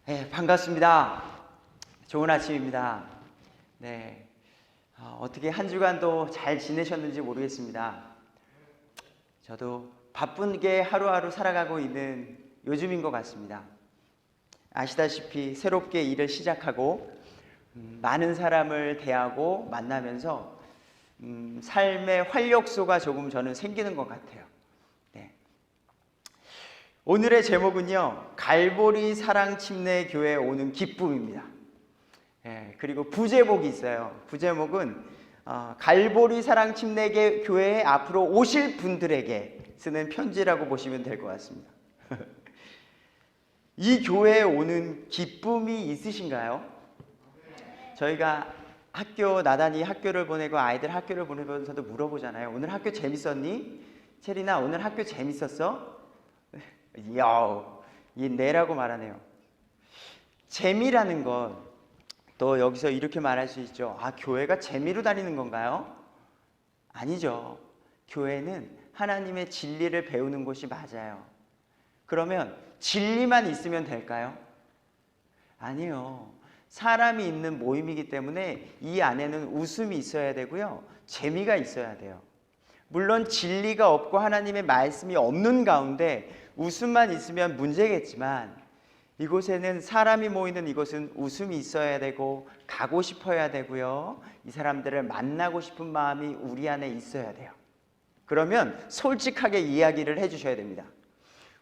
네, 반갑습니다. 좋은 아침입니다. 네, 어떻게 한 주간도 잘 지내셨는지 모르겠습니다. 저도 바쁘게 하루하루 살아가고 있는 요즘인 것 같습니다. 아시다시피 새롭게 일을 시작하고 많은 사람을 대하고 만나면서 삶의 활력소가 조금 저는 생기는 것 같아요. 네. 오늘의 제목은요, 갈보리 사랑침례교회에 오는 기쁨입니다. 그리고 부제목이 있어요. 부제목은 갈보리 사랑침례교회에 앞으로 오실 분들에게 쓰는 편지라고 보시면 될 것 같습니다. 이 교회에 오는 기쁨이 있으신가요? 저희가 나단이 학교를 보내고 아이들 학교를 보내면서도 물어보잖아요. 오늘 학교 재밌었니? 체리나 오늘 학교 재밌었어? 이야, 이 네라고 말하네요. 재미라는 것, 또 여기서 이렇게 말할 수 있죠. 교회가 재미로 다니는 건가요? 아니죠. 교회는 하나님의 진리를 배우는 곳이 맞아요. 그러면 진리만 있으면 될까요? 아니요. 사람이 있는 모임이기 때문에 이 안에는 웃음이 있어야 되고요, 재미가 있어야 돼요. 물론 진리가 없고 하나님의 말씀이 없는 가운데 웃음만 있으면 문제겠지만, 이곳에는 사람이 모이는 이곳은 웃음이 있어야 되고 가고 싶어야 되고요, 이 사람들을 만나고 싶은 마음이 우리 안에 있어야 돼요. 그러면 솔직하게 이야기를 해주셔야 됩니다.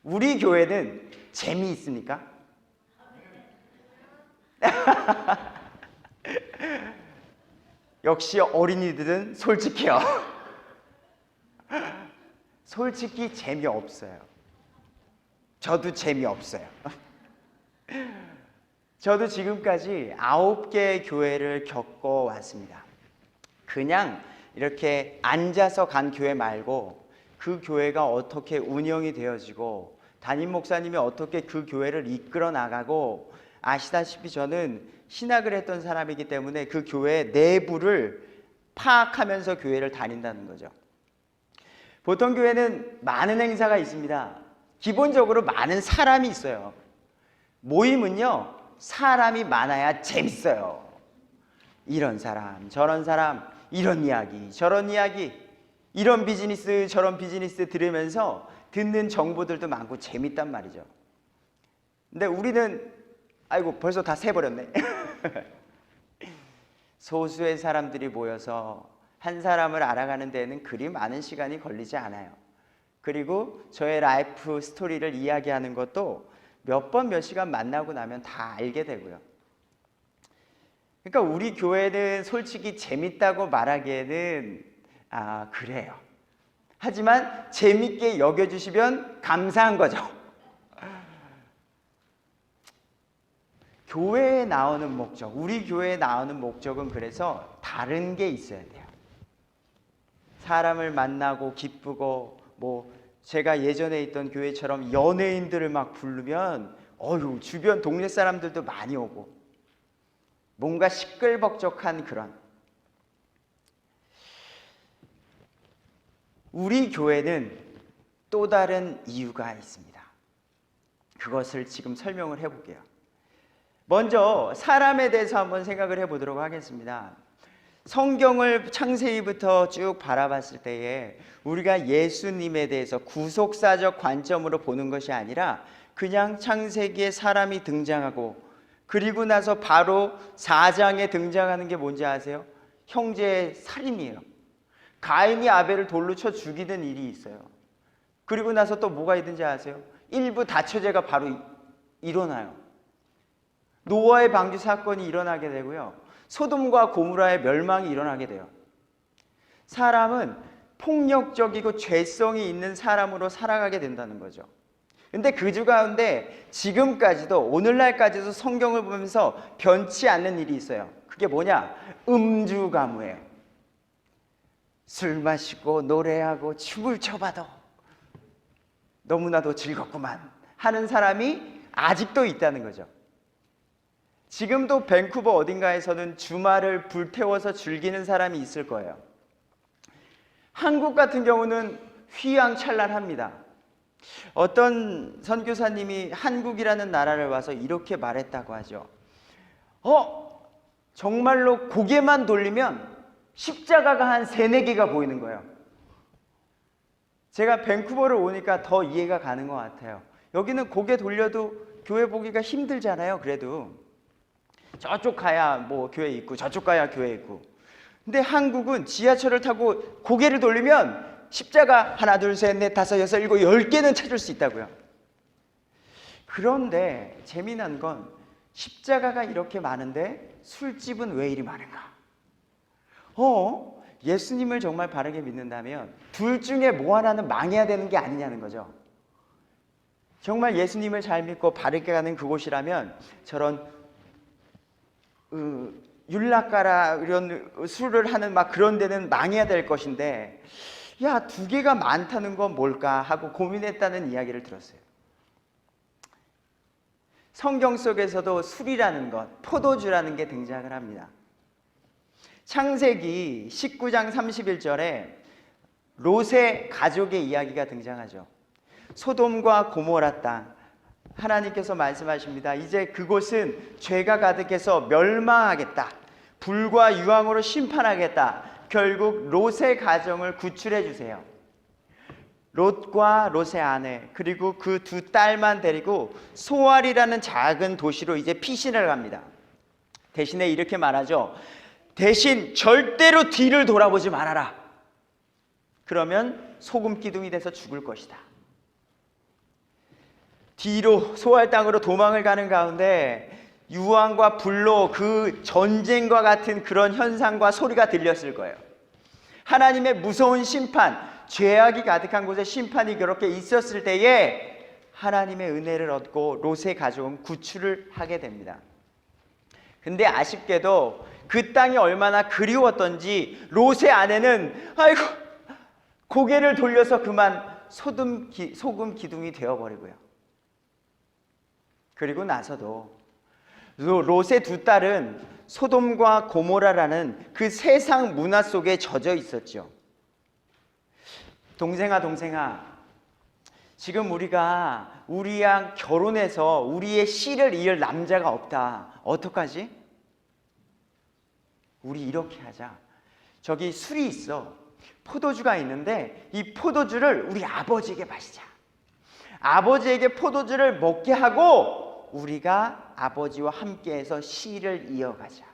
우리 교회는 재미있습니까? 역시 어린이들은 솔직해요. 솔직히 재미없어요. 저도 재미없어요. 저도 지금까지 9개의 교회를 겪어왔습니다. 그냥 이렇게 앉아서 간 교회 말고 그 교회가 어떻게 운영이 되어지고 담임 목사님이 어떻게 그 교회를 이끌어 나가고, 아시다시피 저는 신학을 했던 사람이기 때문에 그 교회 내부를 파악하면서 교회를 다닌다는 거죠. 보통 교회는 많은 행사가 있습니다. 기본적으로 많은 사람이 있어요. 모임은요, 사람이 많아야 재밌어요. 이런 사람, 저런 사람, 이런 이야기, 저런 이야기, 이런 비즈니스, 저런 비즈니스 들으면서 듣는 정보들도 많고 재밌단 말이죠. 근데 우리는 아이고 벌써 다 새버렸네. 소수의 사람들이 모여서 한 사람을 알아가는 데에는 그리 많은 시간이 걸리지 않아요. 그리고 저의 라이프 스토리를 이야기하는 것도 몇 번 몇 시간 만나고 나면 다 알게 되고요. 그러니까 우리 교회는 솔직히 재밌다고 말하기에는 그래요. 하지만 재밌게 여겨주시면 감사한 거죠. 교회에 나오는 목적, 우리 교회에 나오는 목적은 그래서 다른 게 있어야 돼요. 사람을 만나고 기쁘고, 제가 예전에 있던 교회처럼 연예인들을 막 부르면 주변 동네 사람들도 많이 오고, 뭔가 시끌벅적한 그런. 우리 교회는 또 다른 이유가 있습니다. 그것을 지금 설명을 해볼게요. 먼저 사람에 대해서 한번 생각을 해보도록 하겠습니다. 성경을 창세기부터 쭉 바라봤을 때에 우리가 예수님에 대해서 구속사적 관점으로 보는 것이 아니라 그냥 창세기에 사람이 등장하고, 그리고 나서 바로 4장에 등장하는 게 뭔지 아세요? 형제의 살인이에요. 가인이 아벨을 돌로 쳐 죽이는 일이 있어요. 그리고 나서 또 뭐가 있는지 아세요? 일부 다처제가 바로 일어나요. 노아의 방주 사건이 일어나게 되고요, 소돔과 고모라의 멸망이 일어나게 돼요. 사람은 폭력적이고 죄성이 있는 사람으로 살아가게 된다는 거죠. 근데 그 주 가운데 지금까지도, 오늘날까지도 성경을 보면서 변치 않는 일이 있어요. 그게 뭐냐? 음주가무예요. 술 마시고 노래하고 춤을 춰봐도 너무나도 즐겁구만 하는 사람이 아직도 있다는 거죠. 지금도 밴쿠버 어딘가에서는 주말을 불태워서 즐기는 사람이 있을 거예요. 한국 같은 경우는 휘황찬란합니다. 어떤 선교사님이 한국이라는 나라를 와서 이렇게 말했다고 하죠. 정말로 고개만 돌리면 십자가가 한 3-4개가 보이는 거예요. 제가 밴쿠버를 오니까 더 이해가 가는 것 같아요. 여기는 고개 돌려도 교회 보기가 힘들잖아요. 그래도 저쪽 가야 뭐 교회 있고 저쪽 가야 교회 있고. 근데 한국은 지하철을 타고 고개를 돌리면 십자가 하나 둘 셋 넷 다섯 여섯 일곱 10개는 찾을 수 있다고요. 그런데 재미난 건 십자가가 이렇게 많은데 술집은 왜 이리 많은가? 예수님을 정말 바르게 믿는다면 둘 중에 뭐 하나는 망해야 되는 게 아니냐는 거죠. 정말 예수님을 잘 믿고 바르게 가는 그곳이라면 저런 율락가라 이런 술을 하는 막 그런 데는 망해야 될 것인데, 야, 2개가 많다는 건 뭘까 하고 고민했다는 이야기를 들었어요. 성경 속에서도 술이라는 것, 포도주라는 게 등장을 합니다. 창세기 19장 31절에 롯의 가족의 이야기가 등장하죠. 소돔과 고모라 땅, 하나님께서 말씀하십니다. 이제 그곳은 죄가 가득해서 멸망하겠다. 불과 유황으로 심판하겠다. 결국 롯의 가정을 구출해 주세요. 롯과 롯의 아내 그리고 그 2 딸만 데리고 소알이라는 작은 도시로 이제 피신을 갑니다. 대신에 이렇게 말하죠. 대신 절대로 뒤를 돌아보지 말아라. 그러면 소금 기둥이 돼서 죽을 것이다. 뒤로 소알 땅으로 도망을 가는 가운데 유황과 불로 그 전쟁과 같은 그런 현상과 소리가 들렸을 거예요. 하나님의 무서운 심판, 죄악이 가득한 곳에 심판이 그렇게 있었을 때에 하나님의 은혜를 얻고 롯의 가족은 구출을 하게 됩니다. 근데 아쉽게도 그 땅이 얼마나 그리웠던지 롯의 아내는 아이고 고개를 돌려서 그만 소금 기둥이 되어버리고요. 그리고 나서도 롯의 2 딸은 소돔과 고모라라는 그 세상 문화 속에 젖어 있었죠. 동생아, 지금 우리가 우리랑 결혼해서 우리의 씨를 이을 남자가 없다. 어떡하지? 우리 이렇게 하자. 저기 술이 있어. 포도주가 있는데 이 포도주를 우리 아버지에게 마시자. 아버지에게 포도주를 먹게 하고 우리가 아버지와 함께해서 씨를 이어가자.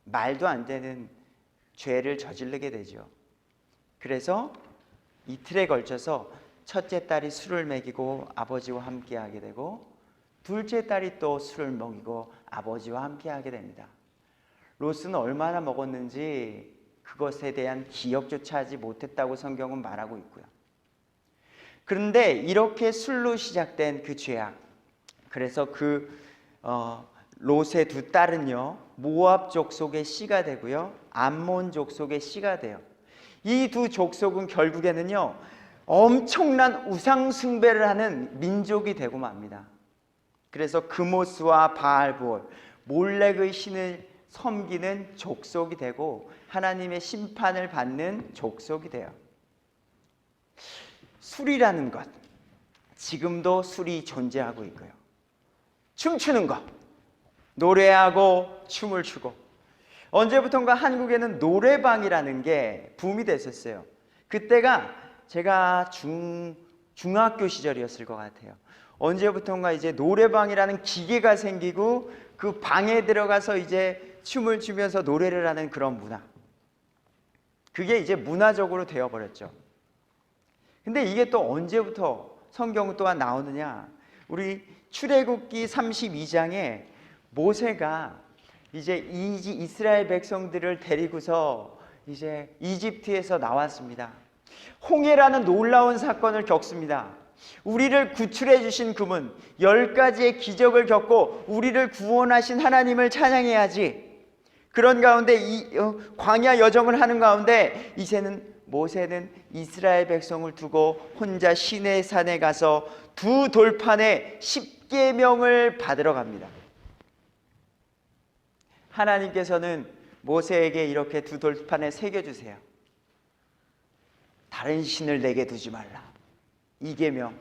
말도 안 되는 죄를 저지르게 되죠. 그래서 이틀에 걸쳐서 첫째 딸이 술을 먹이고 아버지와 함께하게 되고 둘째 딸이 또 술을 먹이고 아버지와 함께하게 됩니다. 롯은 얼마나 먹었는지 그것에 대한 기억조차 하지 못했다고 성경은 말하고 있고요. 그런데 이렇게 술로 시작된 그 죄악, 그래서 롯의 2 딸은요 모압 족속의 씨가 되고요 암몬 족속의 씨가 돼요. 이 2 족속은 결국에는요 엄청난 우상 숭배를 하는 민족이 되고 맙니다. 그래서 그모스와 바알볼, 몰렉의 신을 섬기는 족속이 되고 하나님의 심판을 받는 족속이 돼요. 술이라는 것, 지금도 술이 존재하고 있고요. 춤추는 것, 노래하고 춤을 추고, 언제부턴가 한국에는 노래방이라는 게 붐이 됐었어요. 그때가 제가 중학교 시절이었을 것 같아요. 언제부턴가 이제 노래방이라는 기계가 생기고 그 방에 들어가서 이제 춤을 추면서 노래를 하는 그런 문화, 그게 이제 문화적으로 되어버렸죠. 근데 이게 또 언제부터 성경 또한 나오느냐, 우리 출애굽기 32장에 모세가 이제 이스라엘 백성들을 데리고서 이제 이집트에서 나왔습니다. 홍해라는 놀라운 사건을 겪습니다. 우리를 구출해 주신 그분, 10가지의 기적을 겪고 우리를 구원하신 하나님을 찬양해야지. 그런 가운데 이 광야 여정을 하는 가운데 이제는 모세는 이스라엘 백성을 두고 혼자 시내 산에 가서 2 돌판에 10계명을 받으러 갑니다. 하나님께서는 모세에게 이렇게 2 돌판에 새겨주세요. 다른 신을 내게 두지 말라. 이 계명,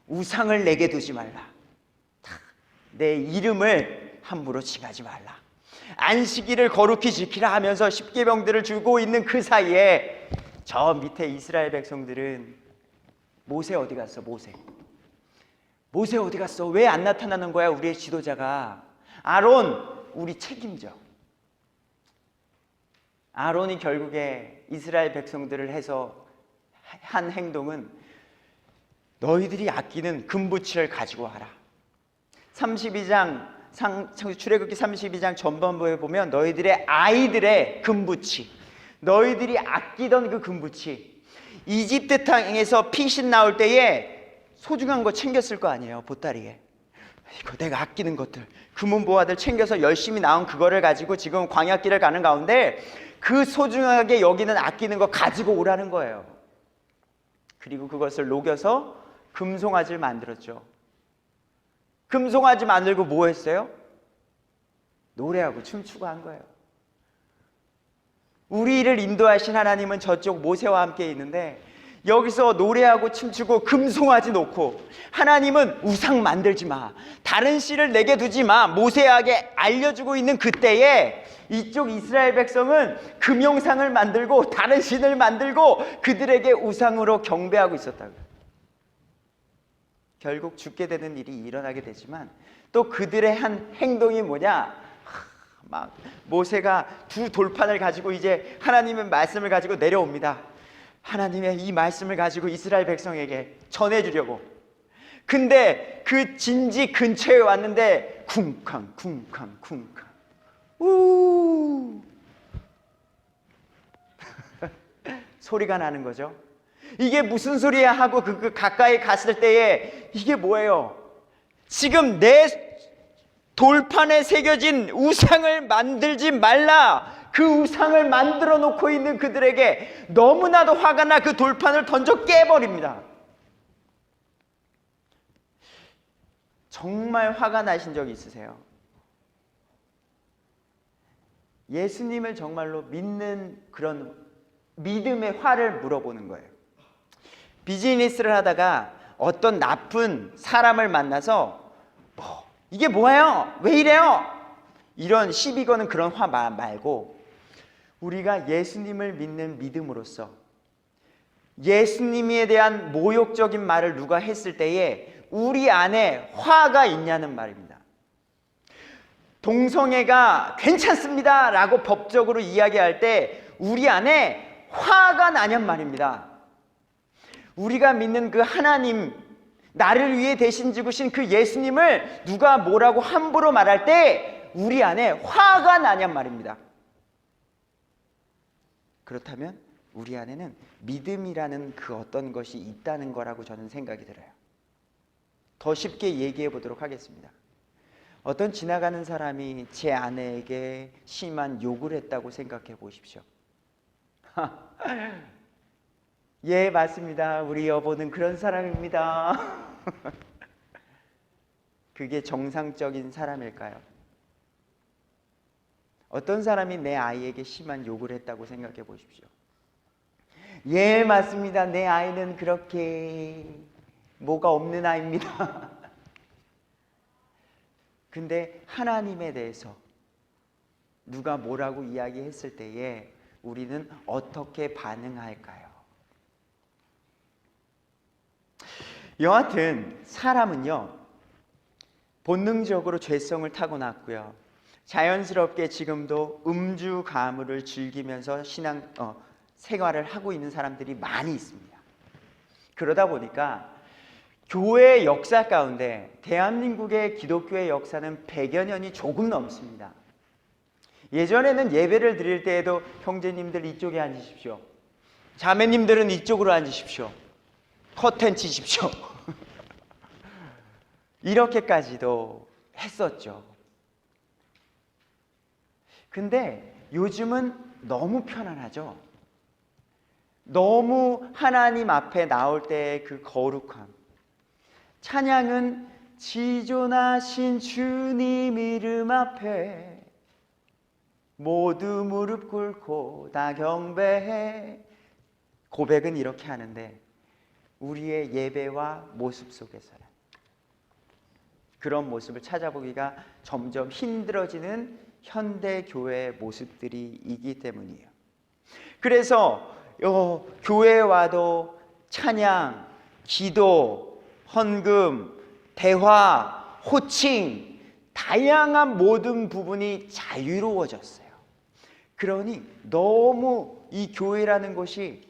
우상을 내게 두지 말라. 내 이름을 함부로 칭하지 말라. 안식일을 거룩히 지키라 하면서 십계명들을 주고 있는 그 사이에 저 밑에 이스라엘 백성들은 모세 어디 갔어? 모세 어디 갔어? 왜 안 나타나는 거야? 우리의 지도자가. 아론, 우리 책임져. 아론이 결국에 이스라엘 백성들을 해서 한 행동은 너희들이 아끼는 금부치를 가지고 와라. 32장 출애굽기 32장 전반부에 보면 너희들의 아이들의 금부치, 너희들이 아끼던 그 금부치, 이집트 땅에서 피신 나올 때에 소중한 거 챙겼을 거 아니에요. 보따리에 이거 내가 아끼는 것들, 금은보화들 챙겨서 열심히 나온 그거를 가지고 지금 광야길을 가는 가운데 그 소중하게 여기는 아끼는 거 가지고 오라는 거예요. 그리고 그것을 녹여서 금송아지를 만들었죠. 금송아지 만들고 뭐 했어요? 노래하고 춤추고 한 거예요. 우리를 인도하신 하나님은 저쪽 모세와 함께 있는데 여기서 노래하고 춤추고 금송아지 놓고, 하나님은 우상 만들지 마, 다른 씨를 내게 두지 마, 모세에게 알려주고 있는 그때에 이쪽 이스라엘 백성은 금용상을 만들고 다른 신을 만들고 그들에게 우상으로 경배하고 있었다고요. 결국 죽게 되는 일이 일어나게 되지만 또 그들의 한 행동이 뭐냐, 막 모세가 두 돌판을 가지고 이제 하나님의 말씀을 가지고 내려옵니다. 하나님의 이 말씀을 가지고 이스라엘 백성에게 전해주려고. 근데 그 진지 근처에 왔는데 쿵쾅 우 소리가 나는 거죠. 이게 무슨 소리야 하고 그 가까이 갔을 때에 이게 뭐예요? 지금 내 돌판에 새겨진 우상을 만들지 말라. 그 우상을 만들어 놓고 있는 그들에게 너무나도 화가 나 그 돌판을 던져 깨버립니다. 정말 화가 나신 적 있으세요? 예수님을 정말로 믿는 그런 믿음의 화를 물어보는 거예요. 비즈니스를 하다가 어떤 나쁜 사람을 만나서 이게 뭐예요? 왜 이래요? 이런 시비 거는 그런 화 말고, 우리가 예수님을 믿는 믿음으로써 예수님에 대한 모욕적인 말을 누가 했을 때에 우리 안에 화가 있냐는 말입니다. 동성애가 괜찮습니다 라고 법적으로 이야기할 때 우리 안에 화가 나냔 말입니다. 우리가 믿는 그 하나님, 나를 위해 대신 죽으신 그 예수님을 누가 뭐라고 함부로 말할 때 우리 안에 화가 나냔 말입니다. 그렇다면 우리 안에는 믿음이라는 그 어떤 것이 있다는 거라고 저는 생각이 들어요. 더 쉽게 얘기해 보도록 하겠습니다. 어떤 지나가는 사람이 제 아내에게 심한 욕을 했다고 생각해 보십시오. 예, 맞습니다. 우리 여보는 그런 사람입니다. 그게 정상적인 사람일까요? 어떤 사람이 내 아이에게 심한 욕을 했다고 생각해 보십시오. 예, 맞습니다. 내 아이는 그렇게 뭐가 없는 아이입니다. 근데 하나님에 대해서 누가 뭐라고 이야기했을 때에 우리는 어떻게 반응할까요? 여하튼 사람은요, 본능적으로 죄성을 타고났고요, 자연스럽게 지금도 음주 가무를 즐기면서 생활을 하고 있는 사람들이 많이 있습니다. 그러다 보니까 교회의 역사 가운데 대한민국의 기독교의 역사는 100여 년이 조금 넘습니다. 예전에는 예배를 드릴 때에도 형제님들 이쪽에 앉으십시오, 자매님들은 이쪽으로 앉으십시오, 커튼 치십시오 이렇게까지도 했었죠. 근데 요즘은 너무 편안하죠. 너무 하나님 앞에 나올 때의 그 거룩함, 찬양은 지존하신 주님 이름 앞에 모두 무릎 꿇고 다 경배해. 고백은 이렇게 하는데 우리의 예배와 모습 속에서는 그런 모습을 찾아보기가 점점 힘들어지는 현대 교회의 모습들이 있기 때문이에요. 그래서 교회에 와도 찬양, 기도, 헌금, 대화, 호칭, 다양한 모든 부분이 자유로워졌어요. 그러니 너무 이 교회라는 곳이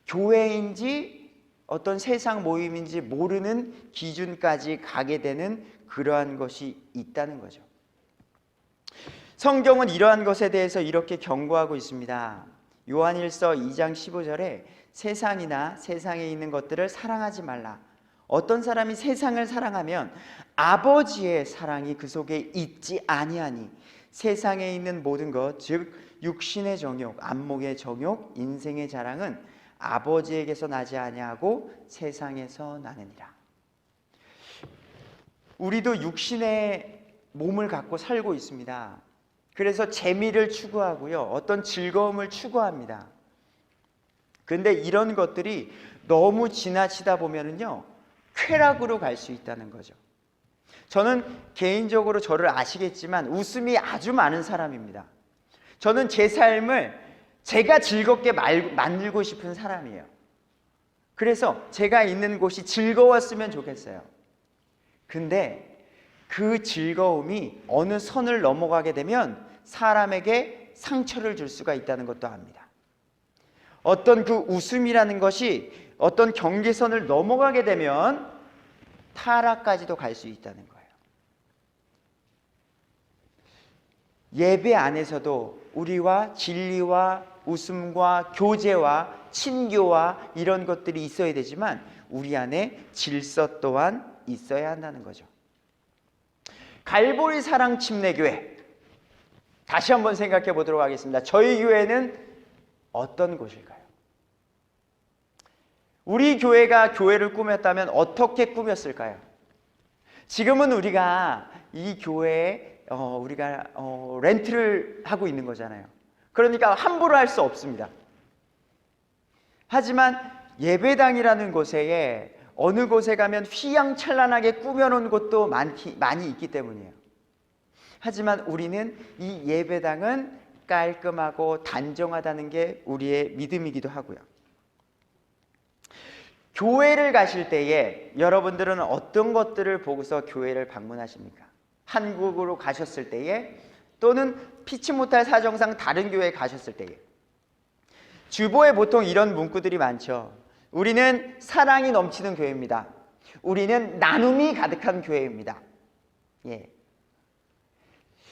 교회인지 어떤 세상 모임인지 모르는 기준까지 가게 되는 그러한 것이 있다는 거죠. 성경은 이러한 것에 대해서 이렇게 경고하고 있습니다. 요한일서 2장 15절에 세상이나 세상에 있는 것들을 사랑하지 말라. 어떤 사람이 세상을 사랑하면 아버지의 사랑이 그 속에 있지 아니하니 세상에 있는 모든 것, 즉 육신의 정욕, 안목의 정욕, 인생의 자랑은 아버지에게서 나지 아니하고 세상에서 나느니라. 우리도 육신의 몸을 갖고 살고 있습니다. 그래서 재미를 추구하고요, 어떤 즐거움을 추구합니다. 그런데 이런 것들이 너무 지나치다 보면은요, 쾌락으로 갈 수 있다는 거죠. 저는 개인적으로 저를 아시겠지만 웃음이 아주 많은 사람입니다. 저는 제 삶을 제가 즐겁게 만들고 싶은 사람이에요. 그래서 제가 있는 곳이 즐거웠으면 좋겠어요. 근데 그 즐거움이 어느 선을 넘어가게 되면 사람에게 상처를 줄 수가 있다는 것도 압니다. 어떤 그 웃음이라는 것이 어떤 경계선을 넘어가게 되면 타락까지도 갈 수 있다는 거예요. 예배 안에서도 우리와 진리와 웃음과 교제와 친교와 이런 것들이 있어야 되지만 우리 안에 질서 또한 있어야 한다는 거죠. 갈보리 사랑 침례교회, 다시 한번 생각해 보도록 하겠습니다. 저희 교회는 어떤 곳일까요? 우리 교회가 교회를 꾸몄다면 어떻게 꾸몄을까요? 지금은 우리가 이 교회에 우리가 렌트를 하고 있는 거잖아요. 그러니까 함부로 할 수 없습니다. 하지만 예배당이라는 곳에 어느 곳에 가면 휘황찬란하게 꾸며놓은 곳도 많이 있기 때문이에요. 하지만 우리는 이 예배당은 깔끔하고 단정하다는 게 우리의 믿음이기도 하고요. 교회를 가실 때에 여러분들은 어떤 것들을 보고서 교회를 방문하십니까? 한국으로 가셨을 때에 또는 피치 못할 사정상 다른 교회에 가셨을 때에 주보에 보통 이런 문구들이 많죠. 우리는 사랑이 넘치는 교회입니다. 우리는 나눔이 가득한 교회입니다. 예.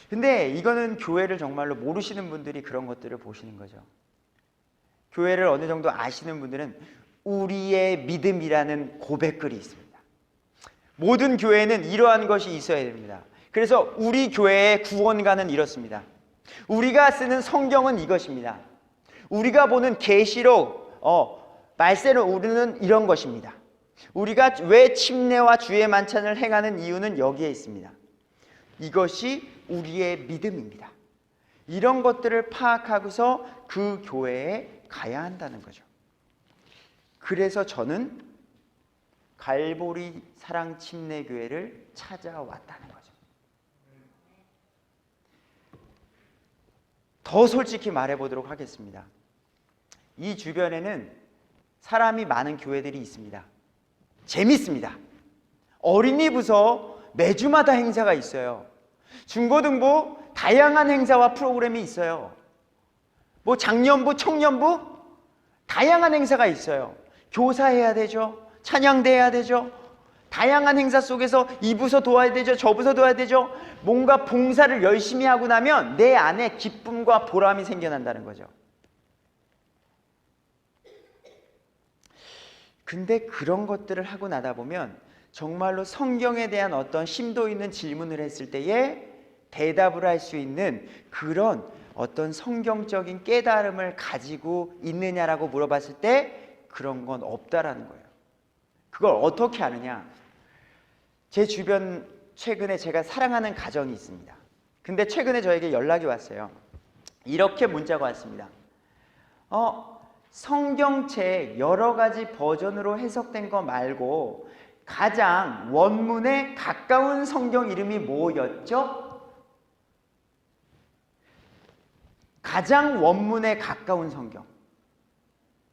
근데 이거는 교회를 정말로 모르시는 분들이 그런 것들을 보시는 거죠. 교회를 어느 정도 아시는 분들은 우리의 믿음이라는 고백글이 있습니다. 모든 교회는 이러한 것이 있어야 됩니다. 그래서 우리 교회의 구원가는 이렇습니다. 우리가 쓰는 성경은 이것입니다. 우리가 보는 계시록, 말세는 우리는 이런 것입니다. 우리가 왜 침례와 주의 만찬을 행하는 이유는 여기에 있습니다. 이것이 우리의 믿음입니다. 이런 것들을 파악하고서 그 교회에 가야 한다는 거죠. 그래서 저는 갈보리 사랑 침례교회를 찾아왔다는 거죠. 더 솔직히 말해보도록 하겠습니다. 이 주변에는 사람이 많은 교회들이 있습니다. 재밌습니다. 어린이 부서 매주마다 행사가 있어요. 중고등부 다양한 행사와 프로그램이 있어요. 뭐 장년부, 청년부 다양한 행사가 있어요. 교사해야 되죠. 찬양대 해야 되죠. 다양한 행사 속에서 이 부서 도와야 되죠. 저 부서 도와야 되죠. 뭔가 봉사를 열심히 하고 나면 내 안에 기쁨과 보람이 생겨난다는 거죠. 근데 그런 것들을 하고 나다 보면 정말로 성경에 대한 어떤 심도 있는 질문을 했을 때에 대답을 할 수 있는 그런 어떤 성경적인 깨달음을 가지고 있느냐라고 물어봤을 때 그런 건 없다라는 거예요. 그걸 어떻게 아느냐? 제 주변 최근에 제가 사랑하는 가정이 있습니다. 근데 최근에 저에게 연락이 왔어요. 이렇게 문자가 왔습니다. 성경책 여러 가지 버전으로 해석된 거 말고 가장 원문에 가까운 성경 이름이 뭐였죠? 가장 원문에 가까운 성경.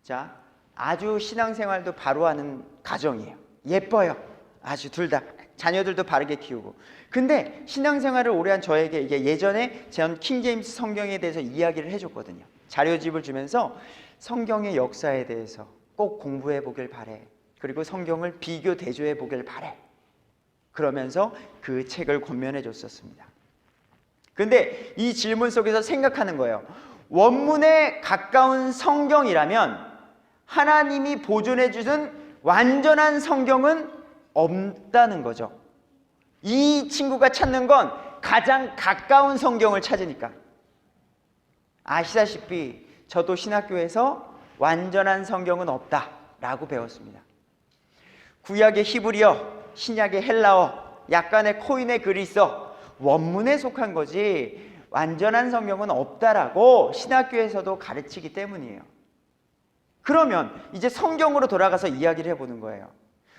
자, 아주 신앙생활도 바로 하는 가정이에요. 예뻐요. 아주 둘 다. 자녀들도 바르게 키우고. 근데 신앙생활을 오래 한 저에게 이게 예전에 전 킹제임스 성경에 대해서 이야기를 해줬거든요. 자료집을 주면서 성경의 역사에 대해서 꼭 공부해 보길 바래. 그리고 성경을 비교 대조해 보길 바래. 그러면서 그 책을 권면해 줬었습니다. 근데 이 질문 속에서 생각하는 거예요. 원문에 가까운 성경이라면 하나님이 보존해 주신 완전한 성경은 없다는 거죠. 이 친구가 찾는 건 가장 가까운 성경을 찾으니까. 아시다시피 저도 신학교에서 완전한 성경은 없다라고 배웠습니다. 구약의 히브리어, 신약의 헬라어, 약간의 코인의 그리스어, 원문에 속한 거지 완전한 성경은 없다라고 신학교에서도 가르치기 때문이에요. 그러면 이제 성경으로 돌아가서 이야기를 해보는 거예요.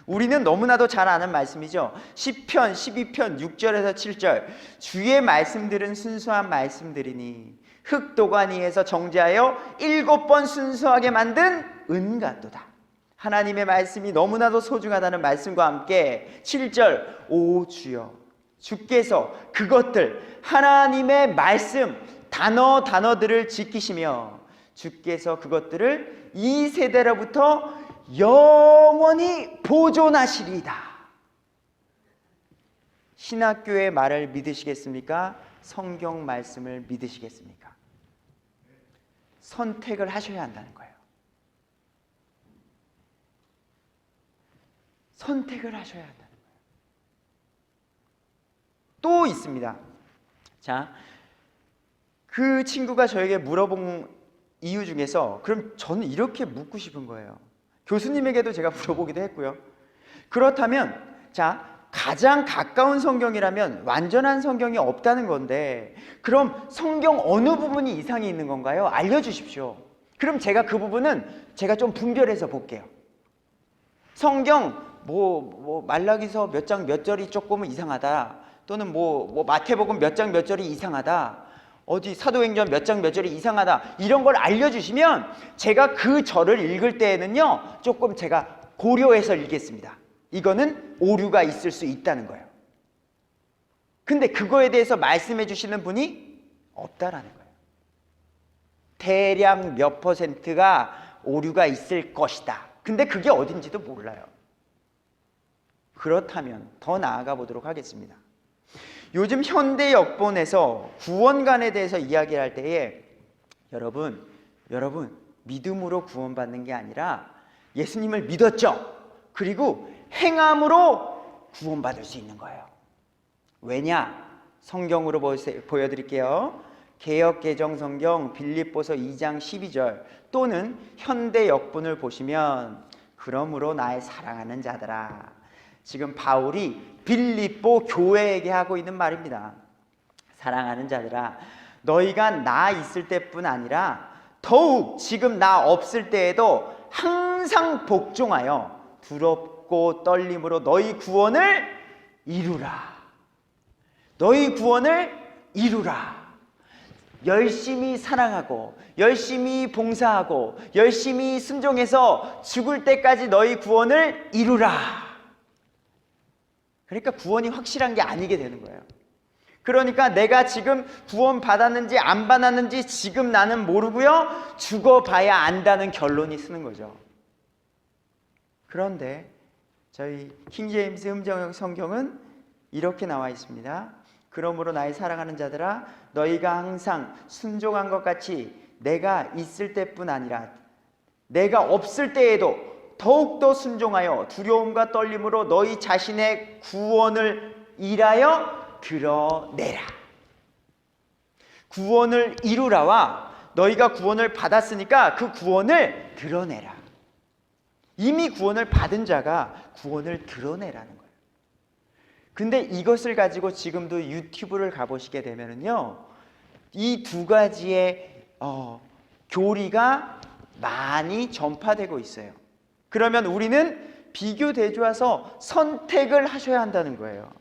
우리는 너무나도 잘 아는 말씀이죠. 시편 12편 6절에서 7절 주의 말씀들은 순수한 말씀들이니 흙도가니에서 정제하여 7번 순수하게 만든 은 같도다. 하나님의 말씀이 너무나도 소중하다는 말씀과 함께 7절 오 주여 주께서 그것들 하나님의 말씀 단어들을 지키시며 주께서 그것들을 이 세대로부터 영원히 보존하시리이다. 신학교의 말을 믿으시겠습니까? 성경 말씀을 믿으시겠습니까? 선택을 하셔야 한다는 거예요. 선택을 하셔야 한다는 거예요. 또 있습니다. 자, 그 친구가 저에게 물어본 이유 중에서 그럼 저는 이렇게 묻고 싶은 거예요. 교수님에게도 제가 물어보기도 했고요. 그렇다면 자, 가장 가까운 성경이라면 완전한 성경이 없다는 건데 그럼 성경 어느 부분이 이상이 있는 건가요? 알려주십시오. 그럼 제가 그 부분은 제가 좀 분별해서 볼게요. 성경 말라기서 몇 장 몇 절이 조금은 이상하다, 또는 마태복음 몇 장 몇 절이 이상하다, 어디 사도행전 몇 장 몇 절이 이상하다, 이런 걸 알려주시면 제가 그 절을 읽을 때에는요 조금 제가 고려해서 읽겠습니다. 이거는 오류가 있을 수 있다는 거예요. 근데 그거에 대해서 말씀해 주시는 분이 없다라는 거예요. 대략 몇 %가 오류가 있을 것이다. 근데 그게 어딘지도 몰라요. 그렇다면 더 나아가 보도록 하겠습니다. 요즘 현대 역본에서 구원관에 대해서 이야기할 때에 여러분 믿음으로 구원받는 게 아니라 예수님을 믿었죠. 그리고 행함으로 구원받을 수 있는 거예요. 왜냐? 성경으로 보여드릴게요. 개역개정성경 빌립보서 2장 12절 또는 현대 역본을 보시면 그러므로 나의 사랑하는 자들아. 지금 바울이 빌립보 교회에게 하고 있는 말입니다. 사랑하는 자들아, 너희가 나 있을 때뿐 아니라 더욱 지금 나 없을 때에도 항상 복종하여 두렵고 떨림으로 너희 구원을 이루라. 너희 구원을 이루라. 열심히 사랑하고 열심히 봉사하고 열심히 순종해서 죽을 때까지 너희 구원을 이루라. 그러니까 구원이 확실한 게 아니게 되는 거예요. 그러니까 내가 지금 구원 받았는지 안 받았는지 지금 나는 모르고요, 죽어봐야 안다는 결론이 쓰는 거죠. 그런데 저희 킹제임스 음정 성경은 이렇게 나와 있습니다. 그러므로 나의 사랑하는 자들아, 너희가 항상 순종한 것 같이 내가 있을 때뿐 아니라 내가 없을 때에도 더욱더 순종하여 두려움과 떨림으로 너희 자신의 구원을 일하여 드러내라. 구원을 이루라와 너희가 구원을 받았으니까 그 구원을 드러내라. 이미 구원을 받은 자가 구원을 드러내라는 거예요. 근데 이것을 가지고 지금도 유튜브를 가보시게 되면은요, 이 두 가지의 교리가 많이 전파되고 있어요. 그러면 우리는 비교대조해서 선택을 하셔야 한다는 거예요.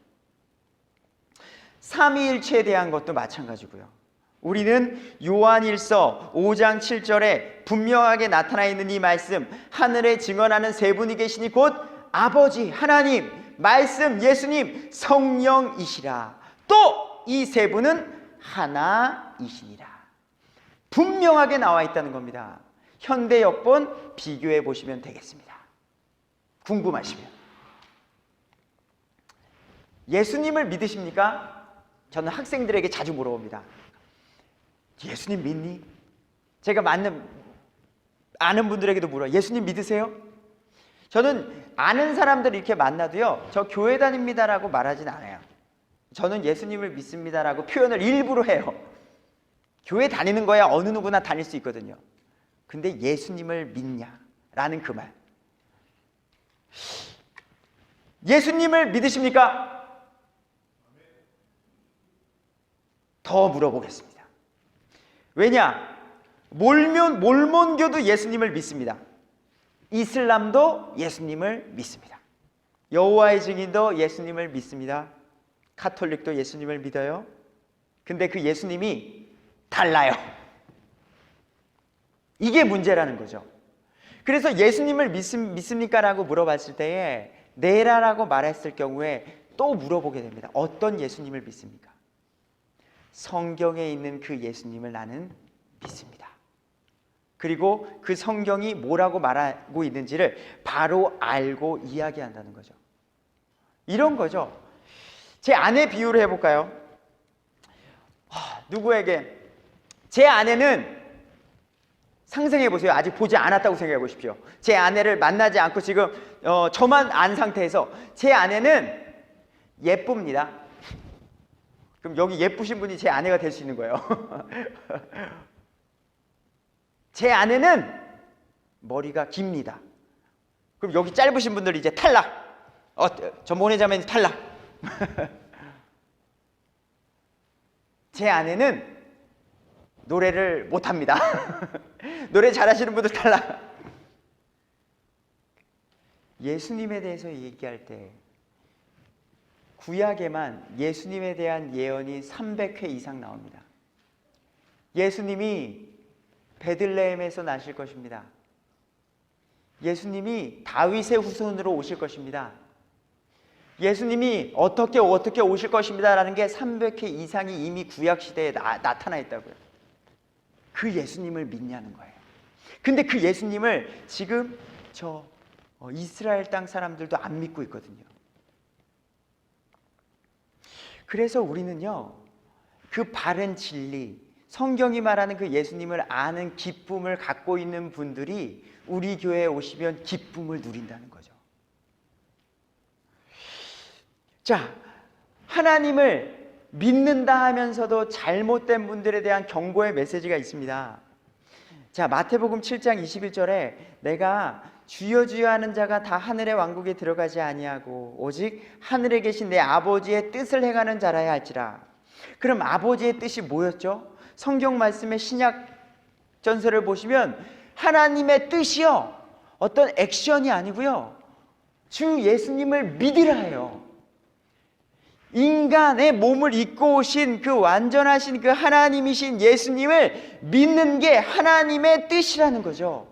삼위일체에 대한 것도 마찬가지고요. 우리는 요한일서 5장 7절에 분명하게 나타나 있는 이 말씀, 하늘에 증언하는 세 분이 계시니 곧 아버지 하나님, 말씀 예수님, 성령이시라. 또 이 세 분은 하나이시니라. 분명하게 나와 있다는 겁니다. 현대 역본 비교해 보시면 되겠습니다. 궁금하시면. 예수님을 믿으십니까? 저는 학생들에게 자주 물어봅니다. 예수님 믿니? 제가 아는 분들에게도 물어요. 예수님 믿으세요? 저는 아는 사람들 이렇게 만나도요, 저 교회 다닙니다라고 말하진 않아요. 저는 예수님을 믿습니다라고 표현을 일부러 해요. 교회 다니는 거야 어느 누구나 다닐 수 있거든요. 근데 예수님을 믿냐라는 그 말. 예수님을 믿으십니까? 더 물어보겠습니다. 왜냐? 몰몬교도 예수님을 믿습니다. 이슬람도 예수님을 믿습니다. 여호와의 증인도 예수님을 믿습니다. 가톨릭도 예수님을 믿어요. 근데 그 예수님이 달라요. 이게 문제라는 거죠. 그래서 예수님을 믿습니까? 라고 물어봤을 때에 네라라고 말했을 경우에 또 물어보게 됩니다. 어떤 예수님을 믿습니까? 성경에 있는 그 예수님을 나는 믿습니다. 그리고 그 성경이 뭐라고 말하고 있는지를 바로 알고 이야기한다는 거죠. 이런 거죠. 제 아내 비유를 해볼까요? 누구에게 제 아내는 상상해 보세요. 아직 보지 않았다고 생각해 보십시오. 제 아내를 만나지 않고 지금 저만 안 상태에서 제 아내는 예쁩니다. 그럼 여기 예쁘신 분이 제 아내가 될 수 있는 거예요. 제 아내는 머리가 깁니다. 그럼 여기 짧으신 분들 이제 탈락. 전보내자면 탈락. 제 아내는 노래를 못합니다. 노래 잘하시는 분들 탈락. 예수님에 대해서 얘기할 때 구약에만 예수님에 대한 예언이 300회 이상 나옵니다. 예수님이 베들레헴에서 나실 것입니다. 예수님이 다윗의 후손으로 오실 것입니다. 예수님이 어떻게 오실 것입니다 라는 게 300회 이상이 이미 구약시대에 나타나 있다고요. 그 예수님을 믿냐는 거예요. 근데 그 예수님을 지금 이스라엘 땅 사람들도 안 믿고 있거든요. 그래서 우리는요, 그 바른 진리, 성경이 말하는 그 예수님을 아는 기쁨을 갖고 있는 분들이 우리 교회에 오시면 기쁨을 누린다는 거죠. 자, 하나님을 믿는다 하면서도 잘못된 분들에 대한 경고의 메시지가 있습니다. 자, 마태복음 7장 21절에 내가 주여 주여 하는 자가 다 하늘의 왕국에 들어가지 아니하고 오직 하늘에 계신 내 아버지의 뜻을 행하는 자라야 할지라. 그럼 아버지의 뜻이 뭐였죠? 성경 말씀의 신약 전서를 보시면 하나님의 뜻이요, 어떤 액션이 아니고요, 주 예수님을 믿으라 해요. 인간의 몸을 입고 오신 그 완전하신 그 하나님이신 예수님을 믿는 게 하나님의 뜻이라는 거죠.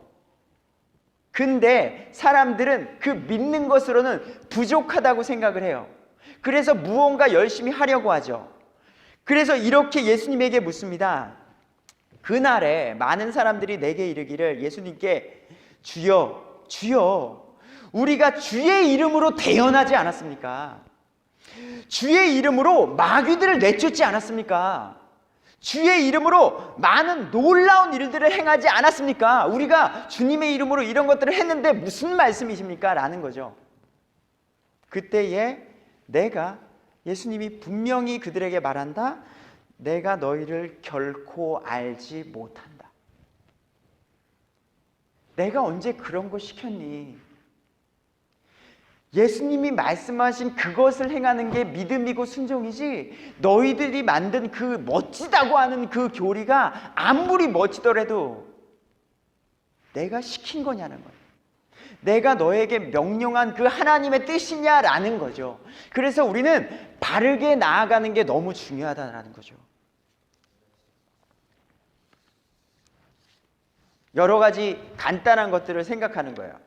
근데 사람들은 그 믿는 것으로는 부족하다고 생각을 해요. 그래서 무언가 열심히 하려고 하죠. 그래서 이렇게 예수님에게 묻습니다. 그날에 많은 사람들이 내게 이르기를 예수님께 주여 주여 우리가 주의 이름으로 대언하지 않았습니까? 주의 이름으로 마귀들을 내쫓지 않았습니까? 주의 이름으로 많은 놀라운 일들을 행하지 않았습니까? 우리가 주님의 이름으로 이런 것들을 했는데 무슨 말씀이십니까? 라는 거죠. 그때에 예수님이 분명히 그들에게 말한다. 내가 너희를 결코 알지 못한다. 내가 언제 그런 거 시켰니? 예수님이 말씀하신 그것을 행하는 게 믿음이고 순종이지, 너희들이 만든 그 멋지다고 하는 그 교리가 아무리 멋지더라도 내가 시킨 거냐는 거예요. 내가 너에게 명령한 그 하나님의 뜻이냐라는 거죠. 그래서 우리는 바르게 나아가는 게 너무 중요하다는 거죠. 여러 가지 간단한 것들을 생각하는 거예요.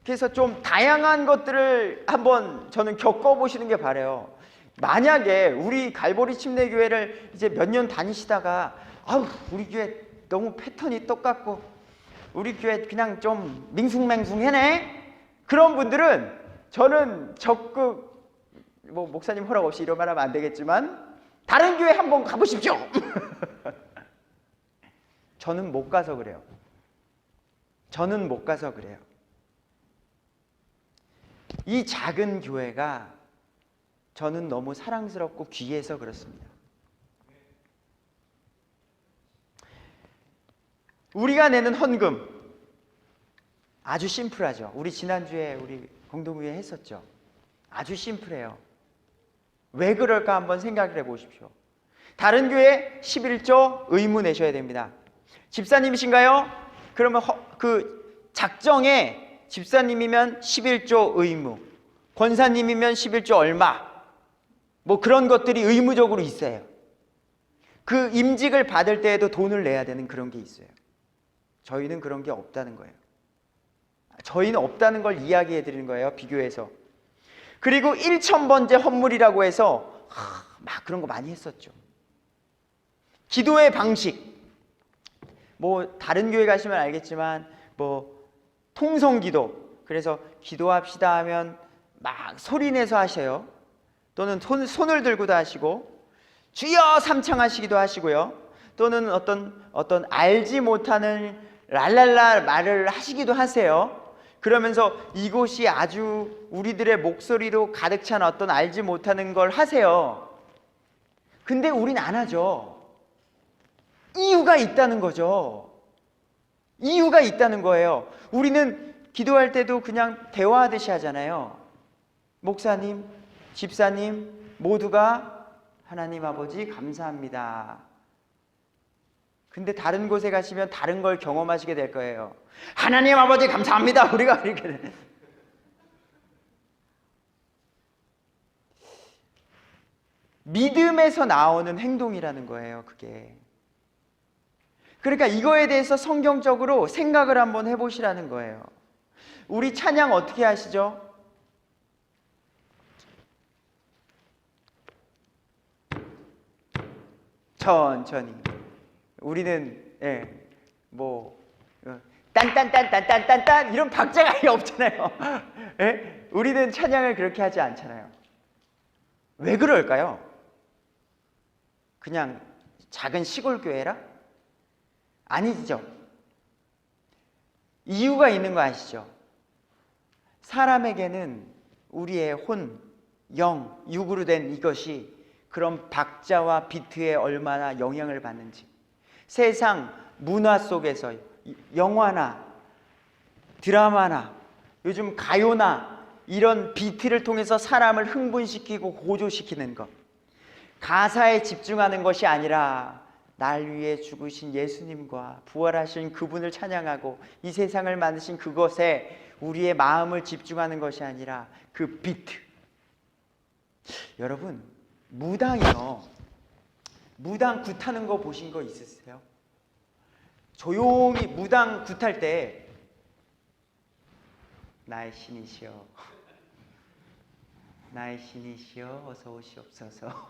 그래서 좀 다양한 것들을 한번 저는 겪어보시는 게 바래요. 만약에 우리 갈보리 침례교회를 이제 몇 년 다니시다가 아우 우리 교회 너무 패턴이 똑같고 우리 교회 그냥 좀 밍숭맹숭해네, 그런 분들은 저는 적극 목사님 허락 없이 이런 말 하면 안 되겠지만 다른 교회 한번 가보십시오. 저는 못 가서 그래요. 저는 못 가서 그래요. 이 작은 교회가 저는 너무 사랑스럽고 귀해서 그렇습니다. 우리가 내는 헌금 아주 심플하죠. 우리 지난주에 우리 공동의회 했었죠. 아주 심플해요. 왜 그럴까 한번 생각을 해보십시오. 다른 교회 11조 의무 내셔야 됩니다. 집사님이신가요? 그러면 그 작정에 집사님이면 11조 의무, 권사님이면 11조 얼마, 뭐 그런 것들이 의무적으로 있어요. 그 임직을 받을 때에도 돈을 내야 되는 그런 게 있어요. 저희는 그런 게 없다는 거예요. 저희는 없다는 걸 이야기해 드리는 거예요. 비교해서. 그리고 1,000번째 헌물이라고 해서 막 그런 거 많이 했었죠. 기도의 방식, 뭐 다른 교회 가시면 알겠지만 뭐 통성기도, 그래서 기도합시다 하면 막 소리내서 하셔요. 또는 손을 들고도 하시고 주여 삼창하시기도 하시고요. 또는 어떤 알지 못하는 랄랄라 말을 하시기도 하세요. 그러면서 이곳이 아주 우리들의 목소리로 가득 찬 어떤 알지 못하는 걸 하세요. 근데 우린 안 하죠. 이유가 있다는 거죠. 이유가 있다는 거예요. 우리는 기도할 때도 그냥 대화하듯이 하잖아요. 목사님, 집사님 모두가 하나님 아버지 감사합니다. 근데 다른 곳에 가시면 다른 걸 경험하시게 될 거예요. 하나님 아버지 감사합니다. 우리가 이렇게 믿음에서 나오는 행동이라는 거예요. 그게. 그러니까 이거에 대해서 성경적으로 생각을 한번 해보시라는 거예요. 우리 찬양 어떻게 하시죠? 천천히. 우리는 딴딴딴딴딴딴 이런 박자가 아예 없잖아요. 우리는 찬양을 그렇게 하지 않잖아요. 왜 그럴까요? 그냥 작은 시골 교회라? 아니죠. 이유가 있는 거 아시죠? 사람에게는 우리의 혼, 영, 육으로 된 이것이 그런 박자와 비트에 얼마나 영향을 받는지, 세상 문화 속에서 영화나 드라마나 요즘 가요나 이런 비트를 통해서 사람을 흥분시키고 고조시키는 것, 가사에 집중하는 것이 아니라 날 위해 죽으신 예수님과 부활하신 그분을 찬양하고 이 세상을 만드신 그것에 우리의 마음을 집중하는 것이 아니라 그 비트. 여러분, 무당이요, 무당 굿하는 거 보신 거 있으세요? 조용히 무당 굿할 때 나의 신이시여, 나의 신이시여 어서 오시옵소서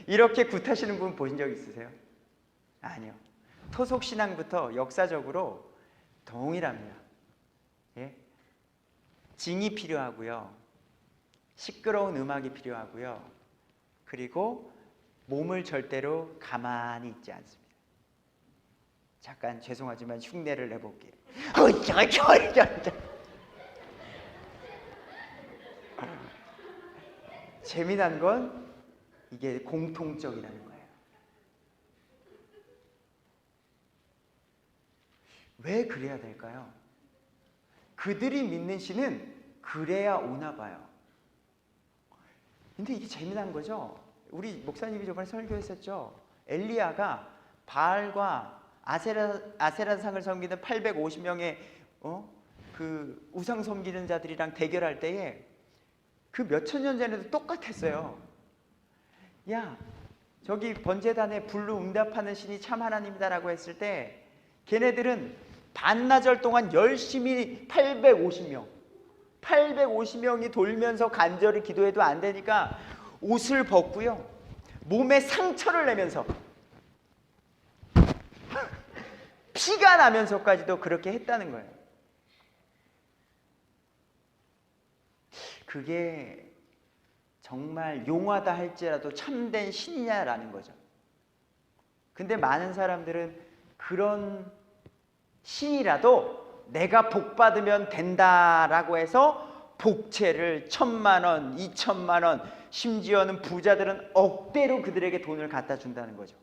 이렇게 굿하시는 분 보신 적 있으세요? 아니요. 토속신앙부터 역사적으로 동일합니다. 예? 징이 필요하고요, 시끄러운 음악이 필요하고요, 그리고 몸을 절대로 가만히 있지 않습니다. 잠깐 죄송하지만 흉내를 내볼게요. 재미난 건 이게 공통적이라는 거예요. 왜 그래야 될까요? 그들이 믿는 신은 그래야 오나 봐요. 근데 이게 재미난 거죠. 우리 목사님이 저번에 설교했었죠. 엘리야가 바알과 아세라상을 섬기는 850명의 그 우상 섬기는 자들이랑 대결할 때에 그 몇천 년 전에도 똑같았어요. 야, 저기 번제단에 불로 응답하는 신이 참 하나님이다라고 했을 때 걔네들은 반나절 동안 열심히 850명이 돌면서 간절히 기도해도 안 되니까 옷을 벗고요, 몸에 상처를 내면서 피가 나면서까지도 그렇게 했다는 거예요. 그게 정말 용하다 할지라도 참된 신이냐라는 거죠. 근데 많은 사람들은 그런 신이라도 내가 복 받으면 된다라고 해서 복채를 1,000만 원, 2,000만 원, 심지어는 부자들은 억대로 그들에게 돈을 갖다 준다는 거죠.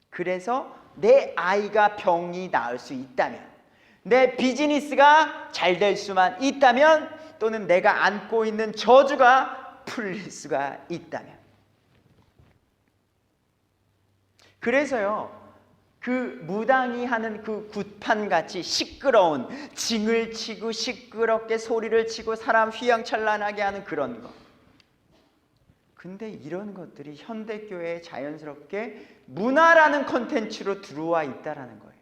그래서 내 아이가 병이 나을 수 있다면, 내 비즈니스가 잘 될 수만 있다면, 또는 내가 안고 있는 저주가 풀릴 수가 있다면. 그래서요, 그 무당이 하는 그 굿판같이 시끄러운, 징을 치고 시끄럽게 소리를 치고 사람 휘황찬란하게 하는 그런 거, 근데 이런 것들이 현대교회에 자연스럽게 문화라는 콘텐츠로 들어와 있다는 거예요.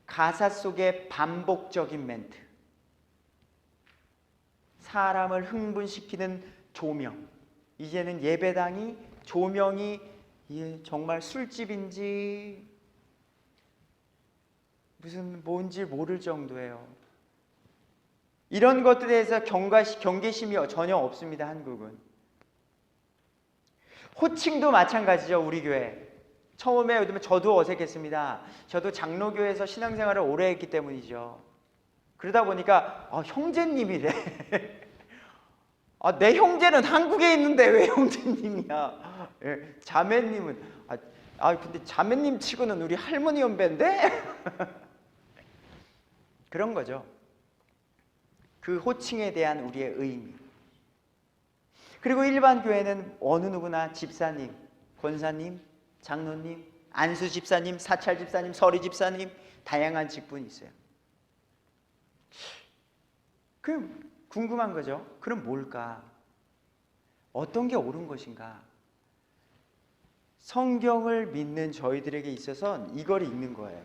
가사 속의 반복적인 멘트, 사람을 흥분시키는 조명, 이제는 예배당이 조명이 정말 술집인지 무슨 뭔지 모를 정도예요. 이런 것들에 대해서 경계심이 전혀 없습니다. 한국은. 호칭도 마찬가지죠. 우리 교회 처음에 저도 어색했습니다. 저도 장로교회에서 신앙생활을 오래 했기 때문이죠. 그러다 보니까 형제님이래. 내 형제는 한국에 있는데 왜 형제님이야. 자매님은 근데 자매님 치고는 우리 할머니 연배인데. 그런 거죠. 그 호칭에 대한 우리의 의미. 그리고 일반 교회는 어느 누구나 집사님, 권사님, 장로님, 안수 집사님, 사찰 집사님, 서리 집사님, 다양한 직분이 있어요. 그럼 궁금한 거죠. 그럼 뭘까? 어떤 게 옳은 것인가? 성경을 믿는 저희들에게 있어서는 이걸 읽는 거예요.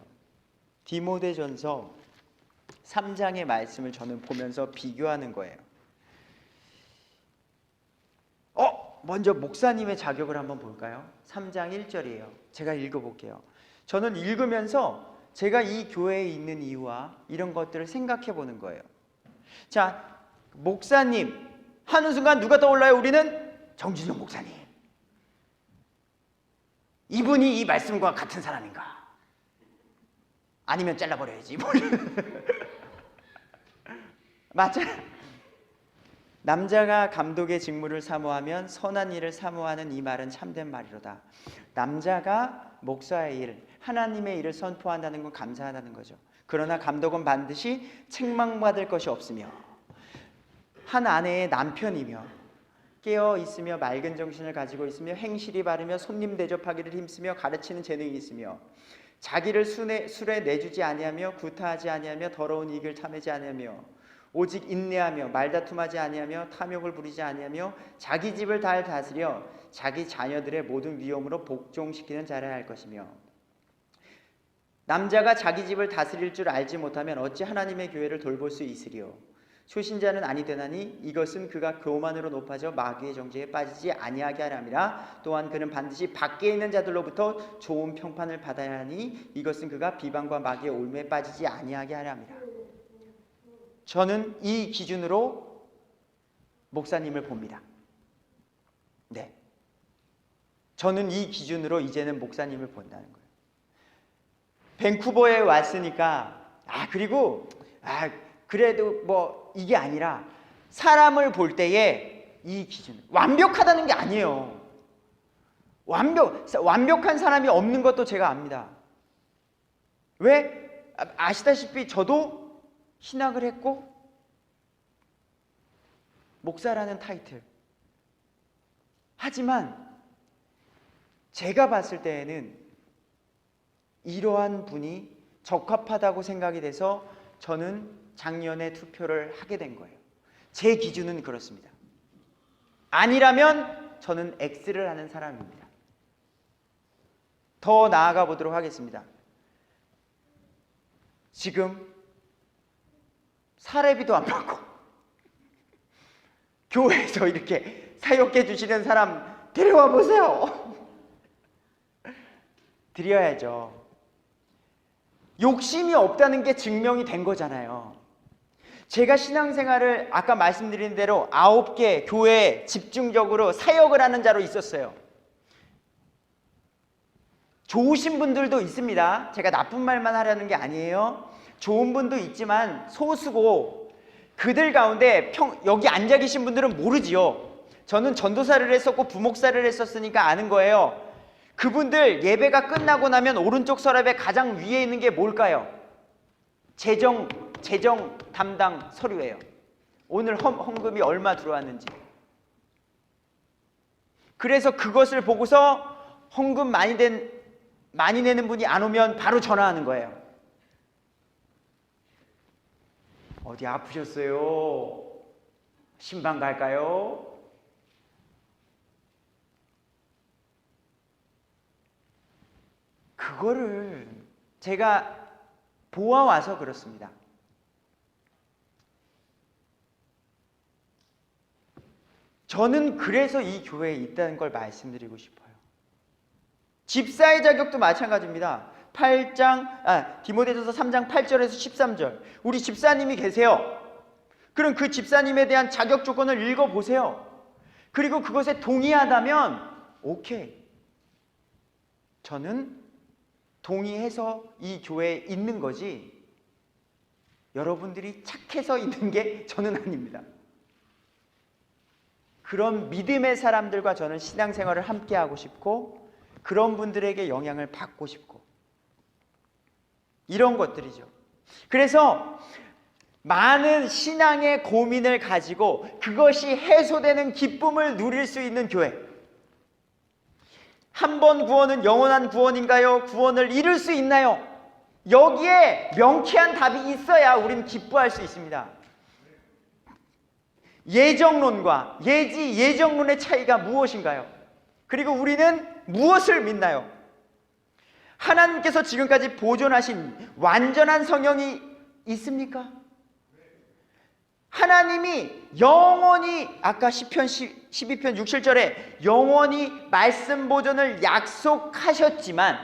디모데전서 3장의 말씀을 저는 보면서 비교하는 거예요. 먼저 목사님의 자격을 한번 볼까요? 3장 1절이에요. 제가 읽어볼게요. 저는 읽으면서 제가 이 교회에 있는 이유와 이런 것들을 생각해 보는 거예요. 자, 목사님 하는 순간 누가 떠올라요? 우리는 정진영 목사님. 이분이 이 말씀과 같은 사람인가? 아니면 잘라버려야지. 맞잖아요. 남자가 감독의 직무를 사모하면 선한 일을 사모하는 이 말은 참된 말이로다. 남자가 목사의 일, 하나님의 일을 선포한다는 건 감사하다는 거죠. 그러나 감독은 반드시 책망받을 것이 없으며, 한 아내의 남편이며 깨어 있으며 맑은 정신을 가지고 있으며 행실이 바르며 손님 대접하기를 힘쓰며 가르치는 재능이 있으며 자기를 술에 내주지 아니하며 구타하지 아니하며 더러운 이익을 탐내지 아니하며 오직 인내하며 말다툼하지 아니하며 탐욕을 부리지 아니하며 자기 집을 잘 다스려 자기 자녀들의 모든 위엄으로 복종시키는 자라야 할 것이며, 남자가 자기 집을 다스릴 줄 알지 못하면 어찌 하나님의 교회를 돌볼 수 있으리요. 초신자는 아니 되나니 이것은 그가 교만으로 높아져 마귀의 정죄에 빠지지 아니하게 하람이라. 또한 그는 반드시 밖에 있는 자들로부터 좋은 평판을 받아야 하니 이것은 그가 비방과 마귀의 올무에 빠지지 아니하게 하람이라. 저는 이 기준으로 목사님을 봅니다. 네, 저는 이 기준으로 이제는 목사님을 본다는 거예요. 밴쿠버에 왔으니까 그래도 뭐 이게 아니라 사람을 볼 때에 이 기준, 완벽하다는 게 아니에요. 완벽한 사람이 없는 것도 제가 압니다. 왜? 아시다시피 저도 신학을 했고 목사라는 타이틀, 하지만 제가 봤을 때에는 이러한 분이 적합하다고 생각이 돼서 저는 작년에 투표를 하게 된 거예요. 제 기준은 그렇습니다. 아니라면 저는 X를 하는 사람입니다. 더 나아가 보도록 하겠습니다. 지금 사례비도 안 받고 교회에서 이렇게 사역해 주시는 사람 데려와 보세요. 드려야죠. 욕심이 없다는 게 증명이 된 거잖아요. 제가 신앙생활을 아까 말씀드린 대로 9개 교회에 집중적으로 사역을 하는 자로 있었어요. 좋으신 분들도 있습니다. 제가 나쁜 말만 하려는 게 아니에요. 좋은 분도 있지만 소수고, 그들 가운데 여기 앉아 계신 분들은 모르지요. 저는 전도사를 했었고 부목사를 했었으니까 아는 거예요. 그분들 예배가 끝나고 나면 오른쪽 서랍에 가장 위에 있는 게 뭘까요? 재정 담당 서류예요. 오늘 헌금이 얼마 들어왔는지. 그래서 그것을 보고서 헌금 많이 내는 분이 안 오면 바로 전화하는 거예요. 어디 아프셨어요? 신방 갈까요? 그거를 제가 보아와서 그렇습니다. 저는 그래서 이 교회에 있다는 걸 말씀드리고 싶어요. 집사의 자격도 마찬가지입니다. 디모데전서 3장 8절에서 13절. 우리 집사님이 계세요. 그럼 그 집사님에 대한 자격 조건을 읽어보세요. 그리고 그것에 동의하다면 오케이. 저는 동의해서 이 교회에 있는 거지, 여러분들이 착해서 있는 게 저는 아닙니다. 그런 믿음의 사람들과 저는 신앙생활을 함께 하고 싶고, 그런 분들에게 영향을 받고 싶고, 이런 것들이죠. 그래서 많은 신앙의 고민을 가지고 그것이 해소되는 기쁨을 누릴 수 있는 교회. 한 번 구원은 영원한 구원인가요? 구원을 이룰 수 있나요? 여기에 명쾌한 답이 있어야 우리는 기뻐할 수 있습니다. 예정론과 예정론의 차이가 무엇인가요? 그리고 우리는 무엇을 믿나요? 하나님께서 지금까지 보존하신 완전한 성경이 있습니까? 하나님이 영원히, 아까 시편 12편 6, 7절에 영원히 말씀 보존을 약속하셨지만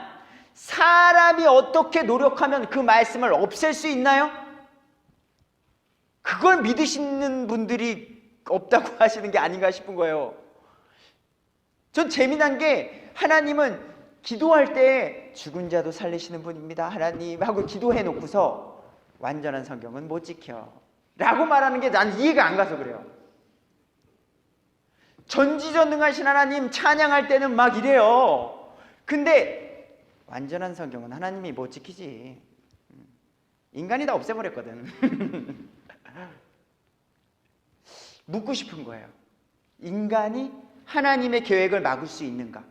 사람이 어떻게 노력하면 그 말씀을 없앨 수 있나요? 그걸 믿으시는 분들이 없다고 하시는 게 아닌가 싶은 거예요. 전 재미난 게, 하나님은 기도할 때 죽은 자도 살리시는 분입니다 하나님 하고 기도해 놓고서 완전한 성경은 못 지켜 라고 말하는 게 난 이해가 안 가서 그래요. 전지전능하신 하나님 찬양할 때는 막 이래요. 근데 완전한 성경은 하나님이 못 지키지. 인간이 다 없애버렸거든. 묻고 싶은 거예요. 인간이 하나님의 계획을 막을 수 있는가?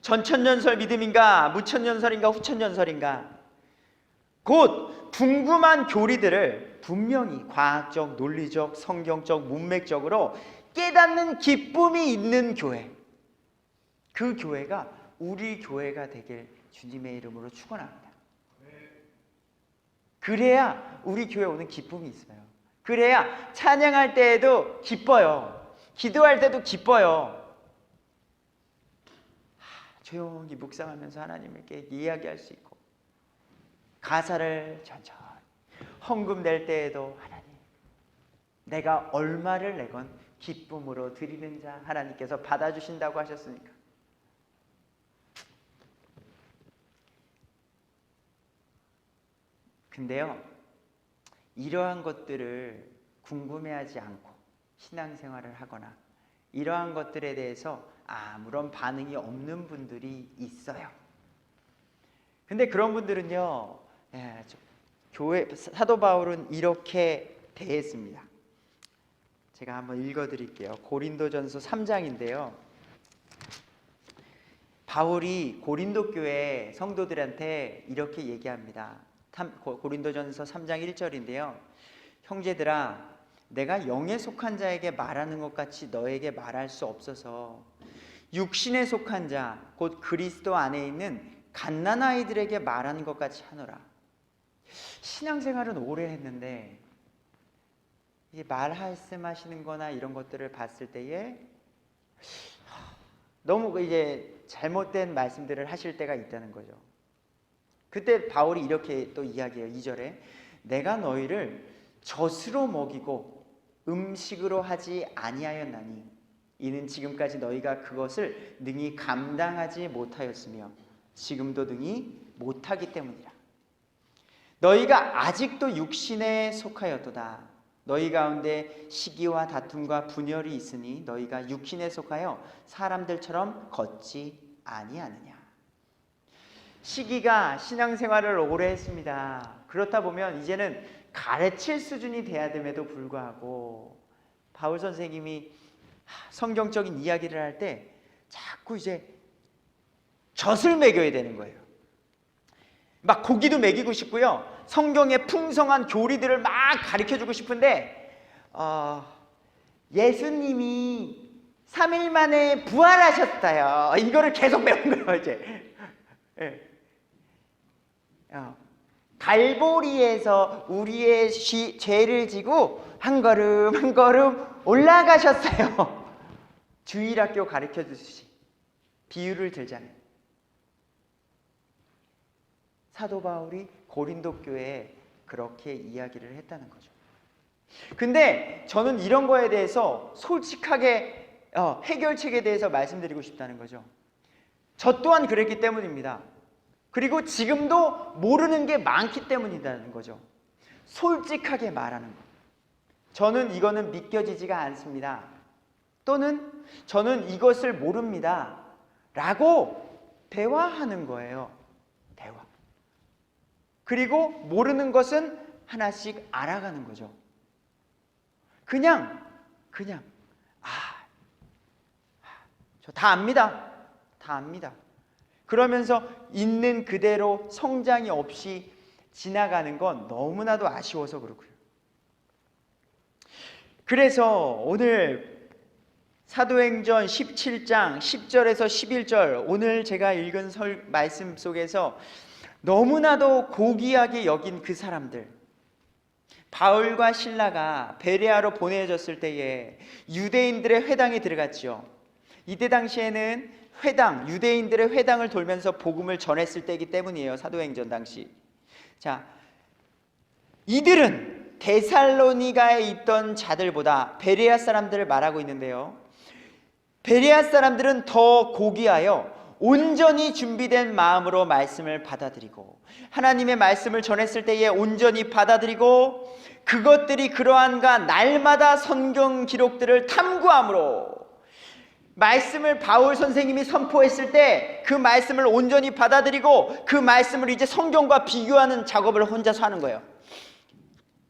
전천년설 믿음인가? 무천년설인가? 후천년설인가? 곧 궁금한 교리들을 분명히 과학적, 논리적, 성경적, 문맥적으로 깨닫는 기쁨이 있는 교회, 그 교회가 우리 교회가 되길 주님의 이름으로 축원합니다. 그래야 우리 교회 오는 기쁨이 있어요. 그래야 찬양할 때에도 기뻐요. 기도할 때도 기뻐요. 조용히 묵상하면서 하나님께 이야기할 수 있고, 가사를 천천히 헌금 낼 때에도 하나님, 내가 얼마를 내건 기쁨으로 드리는 자 하나님께서 받아주신다고 하셨으니까. 근데요, 이러한 것들을 궁금해하지 않고 신앙생활을 하거나 이러한 것들에 대해서 아무런 반응이 없는 분들이 있어요. 근데 그런 분들은요, 교회 사도 바울은 이렇게 대했습니다. 제가 한번 읽어드릴게요. 고린도전서 3장인데요. 바울이 고린도 교회 성도들한테 이렇게 얘기합니다. 고린도전서 3장 1절인데요. 형제들아, 내가 영에 속한 자에게 말하는 것 같이 너에게 말할 수 없어서 육신에 속한 자, 곧 그리스도 안에 있는 갓난아이들에게 말하는 것 같이 하노라. 신앙생활은 오래 했는데 이 말씀하시는 거나 이런 것들을 봤을 때에 너무 이제 잘못된 말씀들을 하실 때가 있다는 거죠. 그때 바울이 이렇게 또 이야기해요. 2절에 내가 너희를 젖으로 먹이고 음식으로 하지 아니하였나니 이는 지금까지 너희가 그것을 능히 감당하지 못하였으며 지금도 능히 못하기 때문이라. 너희가 아직도 육신에 속하였도다. 너희 가운데 시기와 다툼과 분열이 있으니 너희가 육신에 속하여 사람들처럼 걷지 아니하느냐. 시기가 신앙생활을 오래 했습니다. 그렇다 보면 이제는 가르칠 수준이 돼야 됨에도 불구하고 바울 선생님이 성경적인 이야기를 할 때 자꾸 이제 젖을 먹여야 되는 거예요. 막 고기도 먹이고 싶고요. 성경의 풍성한 교리들을 막 가르쳐주고 싶은데 예수님이 3일 만에 부활하셨어요. 이거를 계속 배운 거예요. 이제 갈보리에서 우리의 죄를 지고 한 걸음 한 걸음 올라가셨어요. 주일학교 가르쳐주듯이 비유를 들자면 사도 바울이 고린도 교회에 그렇게 이야기를 했다는 거죠. 근데 저는 이런 거에 대해서 솔직하게 해결책에 대해서 말씀드리고 싶다는 거죠. 저 또한 그랬기 때문입니다. 그리고 지금도 모르는 게 많기 때문이라는 거죠. 솔직하게 말하는 것. 저는 이거는 믿겨지지가 않습니다. 또는 저는 이것을 모릅니다. 라고 대화하는 거예요. 대화. 그리고 모르는 것은 하나씩 알아가는 거죠. 그냥 저 다 압니다. 다 압니다. 그러면서 있는 그대로 성장이 없이 지나가는 건 너무나도 아쉬워서 그렇고요. 그래서 오늘 사도행전 17장 10절에서 11절 오늘 제가 읽은 말씀 속에서 너무나도 고귀하게 여긴 그 사람들, 바울과 실라가 베레아로 보내졌을 때에 유대인들의 회당에 들어갔죠. 이때 당시에는 회당, 유대인들의 회당을 돌면서 복음을 전했을 때이기 때문이에요. 사도행전 당시. 자, 이들은 데살로니가에 있던 자들보다 베레아 사람들을 말하고 있는데요. 베레아 사람들은 더 고귀하여 온전히 준비된 마음으로 말씀을 받아들이고 하나님의 말씀을 전했을 때에 온전히 받아들이고 그것들이 그러한가 날마다 성경 기록들을 탐구함으로 말씀을 바울 선생님이 선포했을 때 그 말씀을 온전히 받아들이고 그 말씀을 이제 성경과 비교하는 작업을 혼자서 하는 거예요.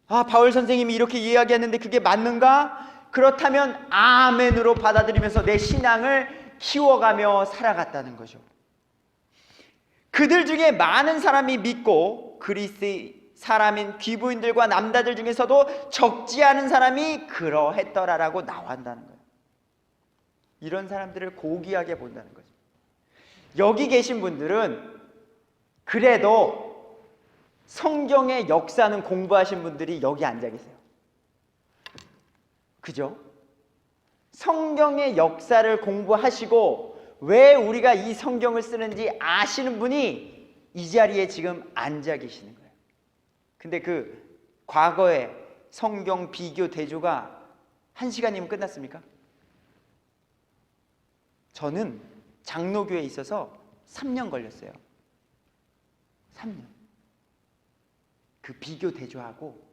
바울 선생님이 이렇게 이야기했는데 그게 맞는가? 그렇다면 아멘으로 받아들이면서 내 신앙을 키워가며 살아갔다는 거죠. 그들 중에 많은 사람이 믿고 그리스 사람인 귀부인들과 남자들 중에서도 적지 않은 사람이 그러했더라라고 나온다는 거예요. 이런 사람들을 고귀하게 본다는 거죠. 여기 계신 분들은 그래도 성경의 역사는 공부하신 분들이 여기 앉아 계세요. 그죠? 성경의 역사를 공부하시고 왜 우리가 이 성경을 쓰는지 아시는 분이 이 자리에 지금 앉아 계시는 거예요. 근데 그 과거에 성경 비교 대조가 1시간이면 끝났습니까? 저는 장로교에 있어서 3년 걸렸어요. 3년. 그 비교 대조하고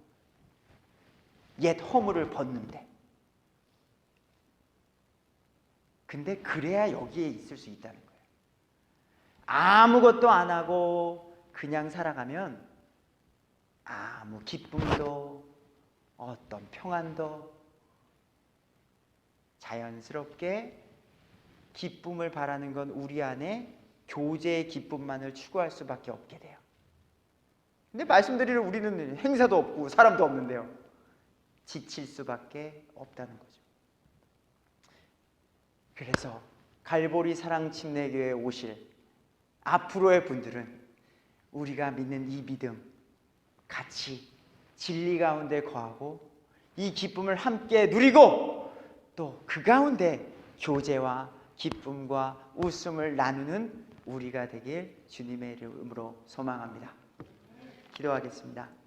옛 허물을 벗는데. 근데 그래야 여기에 있을 수 있다는 거예요. 아무것도 안 하고 그냥 살아가면 아무 기쁨도 어떤 평안도 자연스럽게 기쁨을 바라는 건 우리 안에 교제의 기쁨만을 추구할 수밖에 없게 돼요. 근데 말씀드리는 우리는 행사도 없고 사람도 없는데요. 지칠 수밖에 없다는 거죠. 그래서 갈보리 사랑 침례교회에 오실 앞으로의 분들은 우리가 믿는 이 믿음 같이 진리 가운데 거하고 이 기쁨을 함께 누리고 또 그 가운데 교제와 기쁨과 웃음을 나누는 우리가 되길 주님의 이름으로 소망합니다. 기도하겠습니다.